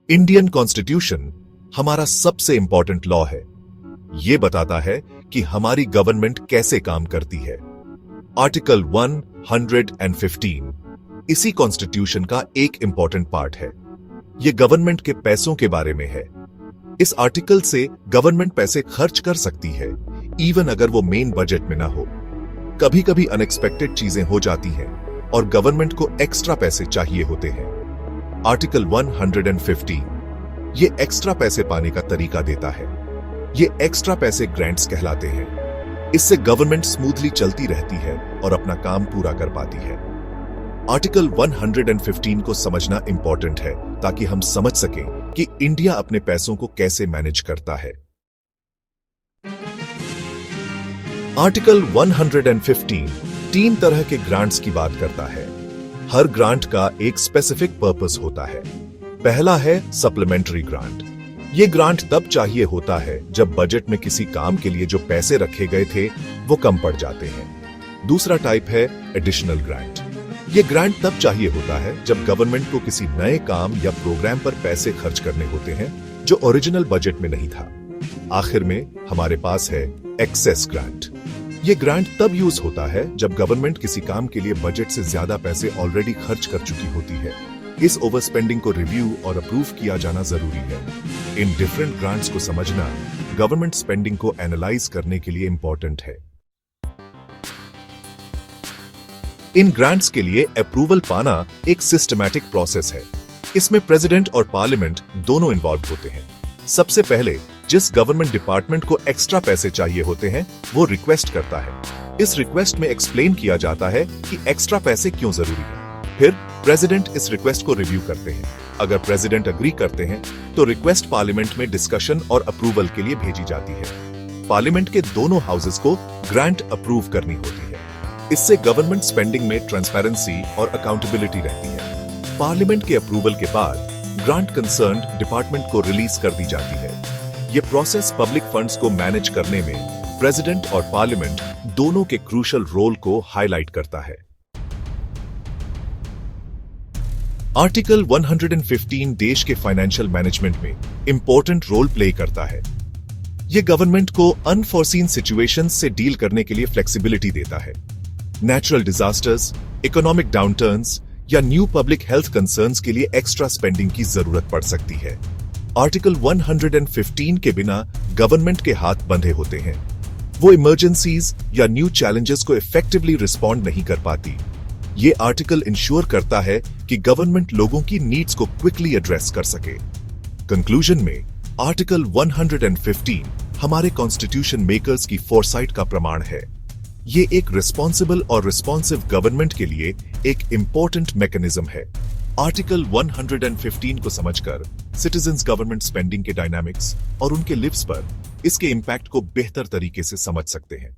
Indian constitution हमारा सबसे important law है। यह बताता है कि हमारी गवर्नमेंट कैसे काम करती है। आर्टिकल 115 इसी कॉन्स्टिट्यूशन का एक इंपॉर्टेंट पार्ट है। यह गवर्नमेंट के पैसों के बारे में है। इस आर्टिकल से गवर्नमेंट पैसे खर्च कर सकती है, इवन अगर वो मेन बजट में ना हो। कभी कभी अनएक्सपेक्टेड चीजें हो जाती हैं और गवर्नमेंट को एक्स्ट्रा पैसे चाहिए होते हैं। आर्टिकल 115 ये एक्स्ट्रा पैसे पाने का तरीका देता है। ये एक्स्ट्रा पैसे ग्रांट्स कहलाते हैं। इससे गवर्नमेंट स्मूथली चलती रहती है और अपना काम पूरा कर पाती है। आर्टिकल 115 को समझना इंपॉर्टेंट है ताकि हम समझ सकें कि इंडिया अपने पैसों को कैसे मैनेज करता है। आर्टिकल 115 तीन तरह के ग्रांट्स की बात करता है। हर ग्रांट का एक स्पेसिफिक पर्पस होता है। पहला है सप्लीमेंट्री ग्रांट। ये ग्रांट तब चाहिए होता है जब बजट में किसी काम के लिए जो पैसे रखे गए थे वो कम पड़ जाते हैं। दूसरा टाइप है एडिशनल ग्रांट। ये ग्रांट तब चाहिए होता है जब गवर्नमेंट को किसी नए काम या प्रोग्राम पर पैसे खर्च करने होते हैं जो ओरिजिनल बजट में नहीं था। आखिर में हमारे पास है एक्सेस ग्रांट। ये ग्रांट तब यूज होता है जब गवर्नमेंट किसी काम के लिए बजट से ज्यादा पैसे ऑलरेडी खर्च कर चुकी होती है। इस ओवरस्पेंडिंग को रिव्यू और अप्रूव किया जाना जरूरी है। इन डिफरेंट ग्रांट्स को समझना गवर्नमेंट स्पेंडिंग को एनालाइज करने के लिए इंपॉर्टेंट है। इन ग्रांट्स के लिए अप्रूवल पाना एक सिस्टमैटिक प्रोसेस है। इसमें प्रेसिडेंट और पार्लियामेंट दोनों इन्वॉल्व होते हैं। सबसे पहले जिस गवर्नमेंट डिपार्टमेंट को एक्स्ट्रा पैसे चाहिए होते हैं वो रिक्वेस्ट करता है। इस रिक्वेस्ट में एक्सप्लेन किया जाता है कि एक्स्ट्रा पैसे क्यों जरूरी है। फिर प्रेसिडेंट इस रिक्वेस्ट को रिव्यू करते हैं। अगर प्रेसिडेंट अग्री करते हैं तो रिक्वेस्ट पार्लियामेंट में डिस्कशन और अप्रूवल के लिए भेजी जाती है। पार्लियामेंट के दोनों हाउसेस को ग्रांट अप्रूव करनी होती है। इससे गवर्नमेंट स्पेंडिंग में ट्रांसपेरेंसी और अकाउंटेबिलिटी रहती है। पार्लियामेंट के अप्रूवल के बाद ग्रांट कंसर्न्ड डिपार्टमेंट को रिलीज कर दी जाती है। ये प्रोसेस पब्लिक फंड्स को मैनेज करने में प्रेसिडेंट और पार्लियामेंट दोनों के क्रूशियल रोल को हाईलाइट करता है। आर्टिकल 115 देश के फाइनेंशियल मैनेजमेंट में इंपॉर्टेंट रोल प्ले करता है। यह गवर्नमेंट को अनफोर्सीन सिचुएशंस से डील करने के लिए फ्लेक्सिबिलिटी देता है। नेचुरल डिजास्टर्स, इकोनॉमिक डाउनटर्न्स या न्यू पब्लिक हेल्थ कंसर्न्स के लिए एक्स्ट्रा स्पेंडिंग की जरूरत पड़ सकती है। आर्टिकल 115 के बिना गवर्नमेंट के हाथ बंधे होते हैं। वो इमरजेंसीज या न्यू चैलेंजेस को इफेक्टिवली रिस्पॉन्ड नहीं कर पाती। ये आर्टिकल इंश्योर करता है कि गवर्नमेंट लोगों की नीड्स को क्विकली एड्रेस कर सके। कंक्लूजन में आर्टिकल 115 हमारे कॉन्स्टिट्यूशन मेकर्स की फोरसाइट का प्रमाण है। ये एक रिस्पॉन्सिबल और रिस्पॉन्सिव गवर्नमेंट के लिए एक इंपॉर्टेंट मैकेनिज्म है। आर्टिकल 115 को समझकर सिटीजन्स गवर्नमेंट स्पेंडिंग के डायनामिक्स और उनके लिव्स पर इसके इंपैक्ट को बेहतर तरीके से समझ सकते हैं।